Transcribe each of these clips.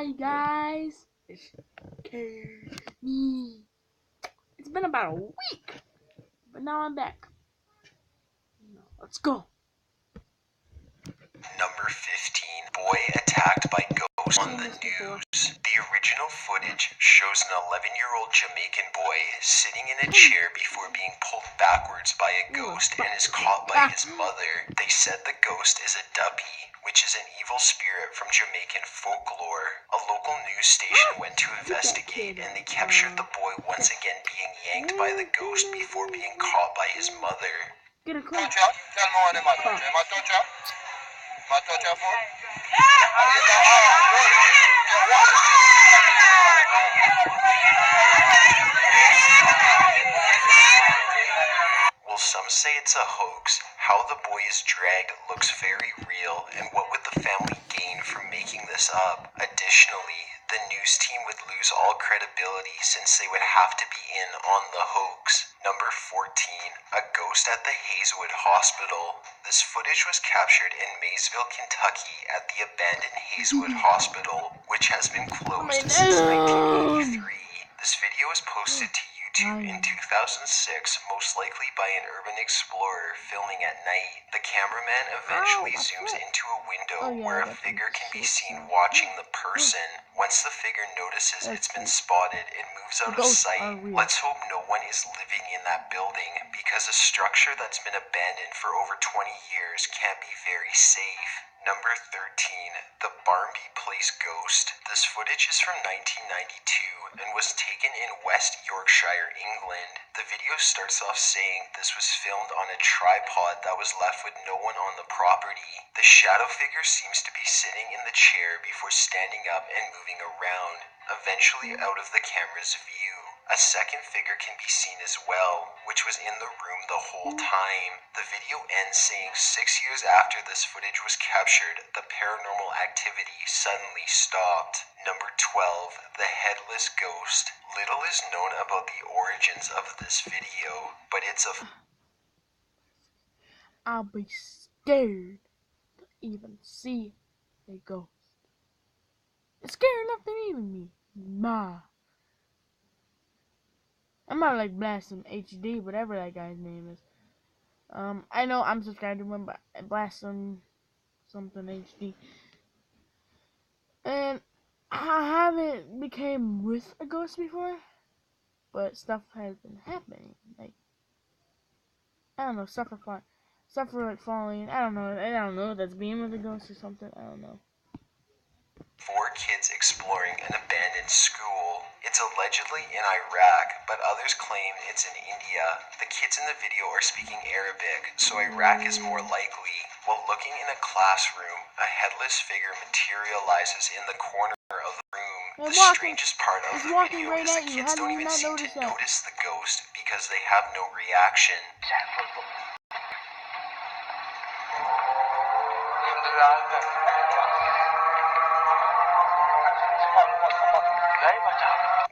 Hi guys, it's me. It's been about a week, but now I'm back. Let's go. Number 15. Boy attacked by ghost on the news. The original footage shows an 11-year-old Jamaican boy sitting in a chair before being pulled backwards by a ghost and is caught by his mother. They said the ghost is a duppy, which is an evil spirit from Jamaican folklore. A local news station went to investigate and they captured the boy once again being yanked by the ghost before being caught by his mother. Get a clip. Well, some say it's a hoax. How the boy is dragged looks very real, and what would the family gain from making this up? Additionally, the news team would lose all credibility since they would have to be in on the hoax. Number 14. A ghost at the Hazelwood Hospital. This footage was captured in Maysville, Kentucky at the abandoned Hazelwood Hospital, which has been closed since 1983. This video was posted to YouTube in 2006, most likely by an urban explorer filming at night. The cameraman eventually zooms into a window where a figure can be seen watching the person. Once the figure notices it's been spotted, it moves out of sight. Let's hope no one is living in that building, because a structure that's been abandoned for over 20 years can't be very safe. Number 13. The Barnby Place Ghost. This footage is from 1992 and was taken in West Yorkshire, England. The video starts off saying this was filmed on a tripod that was left with no one on the property. The shadow figure seems to be sitting in the chair before standing up and moving around, eventually out of the camera's view. A second figure can be seen as well, which was in the room the whole time. The video ends saying 6 years after this footage was captured, the paranormal activity suddenly stopped. Number 12. The Headless Ghost. Little is known about the origins of this video, but it's a... I'll be scared to even see a ghost. It's scary enough to even me. I'm not like Blasphemy HD, whatever that guy's name is. I know I'm subscribed to him, but Blasphemy something HD. And I haven't became with a ghost before, but stuff has been happening. Like, I don't know, stuff like falling. I don't know if that's being with a ghost or something. I don't know. 4 kids exploring an abandoned school. It's allegedly in Iraq, but others claim it's in India. The kids in the video are speaking Arabic, so Iraq is more likely. While looking in a classroom, a headless figure materializes in the corner of the room. The strangest part of the video is the kids don't even seem to notice the ghost because they have no reaction.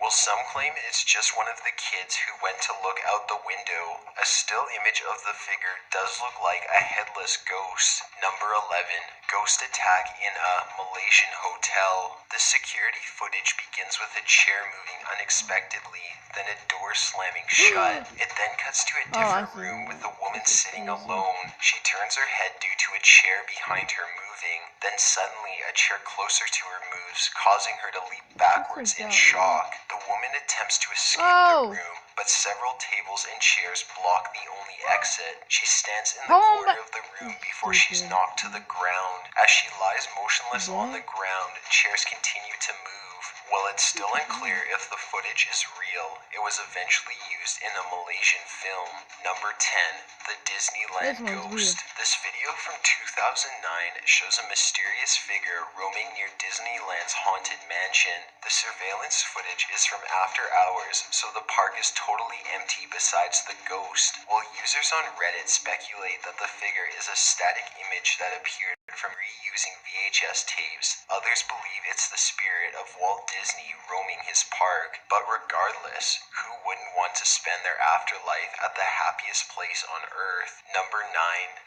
Well, some claim it's just one of the kids who went to look out the window. A still image of the figure does look like a headless ghost. Number 11. Ghost attack in a Malaysian hotel. The security footage begins with a chair moving unexpectedly, then a door slamming shut. It then cuts to a different room with a woman sitting alone. She turns her head due to a chair behind her moving. Then suddenly a chair closer to her moves, causing her to leap backwards in shock. The woman attempts to escape the room, but several tables and chairs block the only exit. She stands in the corner of the room before she's knocked to the ground. As she lies motionless on the ground, chairs continue to move. While it's still unclear if the footage is real, it was eventually used in a Malaysian film. Number 10. The Disneyland Ghost. This video from 2009 shows a mysterious figure roaming near Disneyland's haunted mansion. The surveillance footage is from after hours, so the park is totally empty besides the ghost. While users on Reddit speculate that the figure is a static image that appeared from reusing VHS tapes. Others believe it's the spirit of Walt Disney roaming his park. But regardless, who wouldn't want to spend their afterlife at the happiest place on Earth? Number 9.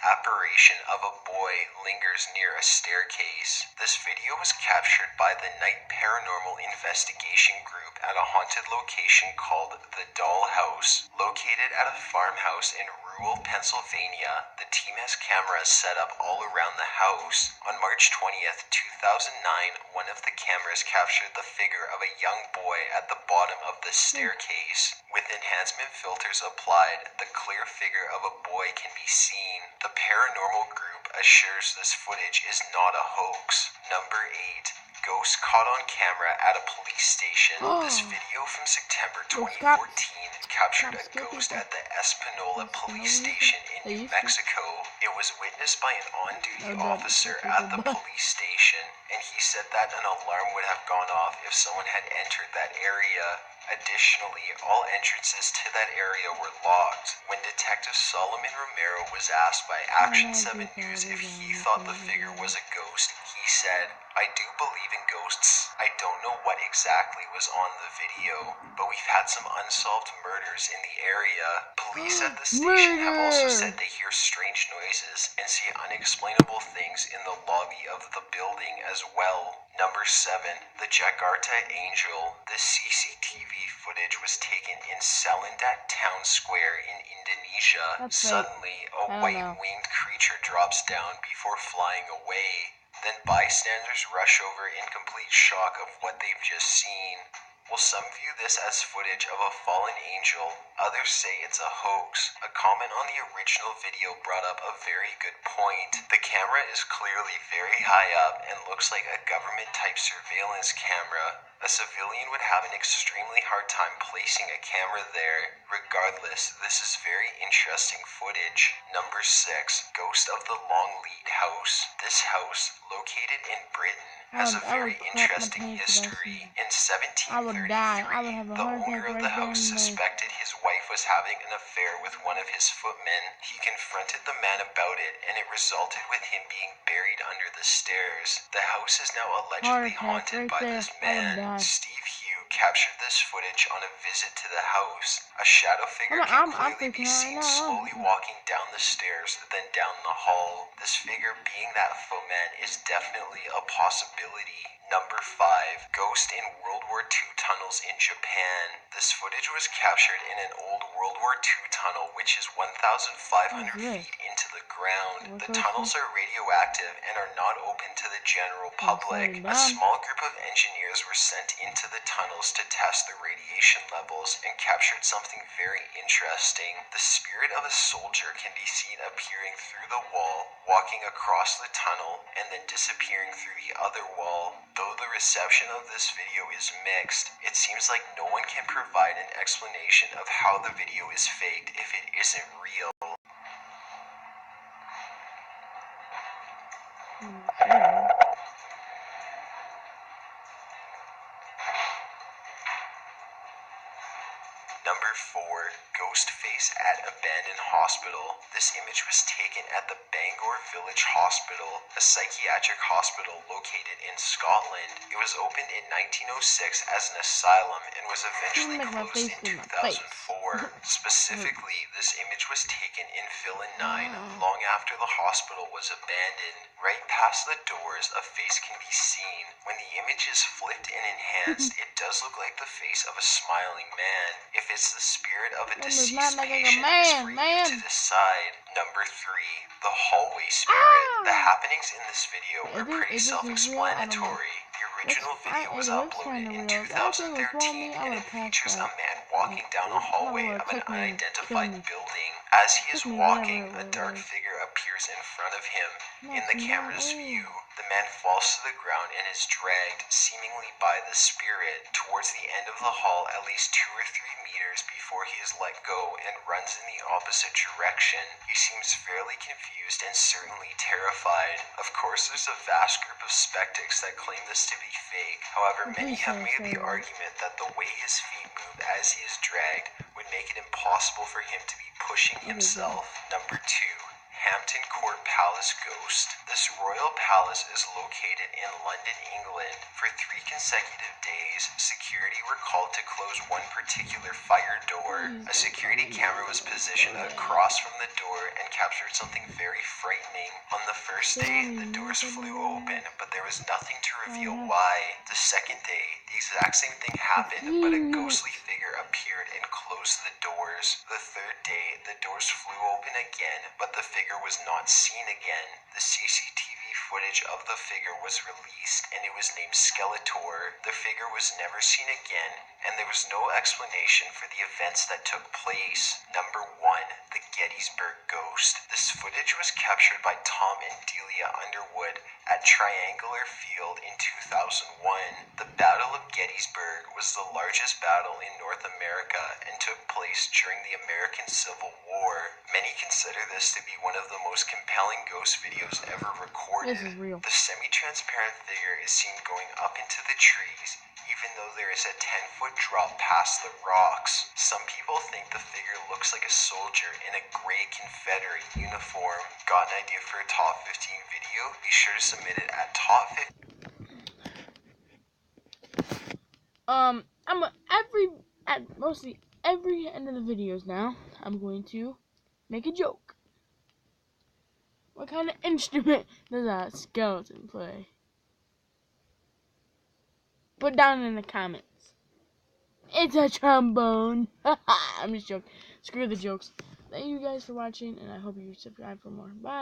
Apparition of a boy lingers near a staircase. This video was captured by the Night Paranormal Investigation Group at a haunted location called the Doll House. Located at a farmhouse in rural Pennsylvania, the team has cameras set up all around the house. On March 20th, 2009, one of the cameras captured the figure of a young boy at the bottom of the staircase. With enhancement filters applied, the clear figure of a boy can be seen. The paranormal group assures this footage is not a hoax. Number 8. Ghost caught on camera at a police station. This video from September 2014 captured a ghost at the Espanola police station in New Mexico. It was witnessed by an on-duty officer at the police station, and he said that an alarm would have gone off if someone had entered that area. Additionally, all entrances to that area were locked. When Detective Solomon Romero was asked by Action 7 News if he thought the figure was a ghost, he said, "I do believe in ghosts. I don't know what exactly was on the video, but we've had some unsolved murders in the area." Police at the station have also said they hear strange noises and see unexplainable things in the lobby of the building as well. Number 7. The Jakarta Angel. This CCTV footage was taken in Salindat Town Square in Indonesia. Suddenly, a white-winged creature drops down before flying away. Then bystanders rush over in complete shock of what they've just seen. While some view this as footage of a fallen angel, others say it's a hoax. A comment on the original video brought up a very good point. The camera is clearly very high up and looks like a government-type surveillance camera. A civilian would have an extremely hard time placing a camera there. Regardless, this is very interesting footage. Number 6. Ghost of the Longleat House. This house, located in Britain, has a very interesting history. In 1733, the owner of the house suspected his wife was having an affair with one of his footmen. He confronted the man about it, and it resulted with him being buried under the stairs. The house is now allegedly haunted by this man. Steve Hugh captured this footage on a visit to the house. A shadow figure can clearly be seen slowly walking down the stairs, then down the hall. This figure being that footman is definitely a possibility. Number 5. Ghost in World War II tunnels in Japan. This footage was captured in an old World War II tunnel which is 1,500 feet into the ground. The tunnels are radioactive and are not open to the general public. A small group of engineers were sent into the tunnels to test the radiation levels and captured something very interesting. The spirit of a soldier can be seen appearing through the wall, walking across the tunnel, and then disappearing through the other wall. Though the reception of this video is mixed, it seems like no one can provide an explanation of how the video is faked if it isn't real. Number 4. Ghost face at abandoned hospital. This image was taken at the Bangor Village Hospital, a psychiatric hospital located in Scotland. It was opened in 1906 as an asylum and was eventually closed in 2004. Specifically, this image was taken in Villain 9, long after the hospital was abandoned. Right past the doors, a face can be seen. When the image is flipped and enhanced, it does look like the face of a smiling man. If it's the spirit of a deceased patient, it's for you to decide. Number 3. The hallway spirit. The happenings in this video are pretty self-explanatory. The original video was uploaded in 2013, and it features a man walking down a hallway of an unidentified building. As he is walking, a dark figure appears in front of him. In the camera's view, the man falls to the ground and is dragged, seemingly by the spirit, towards the end of the hall at least 2 or 3 meters before he is let go and runs in the opposite direction. He seems fairly confused and certainly terrified. Of course, there's a vast group of skeptics that claim this to be fake. However, many have made the argument that the way his feet move as he is dragged would make it impossible for him to be pushing himself. Number 2. Hampton Court Palace ghost. This royal palace is located in London, England. For 3 consecutive days, security were called to close one particular fire door. A security camera was positioned across from the door and captured something very frightening. On the first day, the doors flew open, but there was nothing to reveal why. The second day, the exact same thing happened, but a ghostly figure appeared and closed the doors. The third day, the doors flew open again, but the figure was not seen again. The CCTV footage of the figure was released, and it was named Skeletor. The figure was never seen again, and there was no explanation for the events that took place. Number 1. The Gettysburg Ghost. This footage was captured by Tom and Delia Underwood at Triangular Field in 2001. The Battle of Gettysburg was the largest battle in North America and took place during the American Civil War. Many consider this to be one of the most compelling ghost videos ever recorded. This is real. The semi-transparent figure is seen going up into the trees, even though there is a 10-foot drop past the rocks. Some people think the figure looks like a soldier in a gray Confederate uniform. Got an idea for a top 15 video? Be sure to submit it at top 15. At mostly every end of the videos now, I'm going to make a joke. What kind of instrument does that skeleton play? Put down in the comments. It's a trombone. I'm just joking. Screw the jokes. Thank you guys for watching, and I hope you subscribe for more. Bye.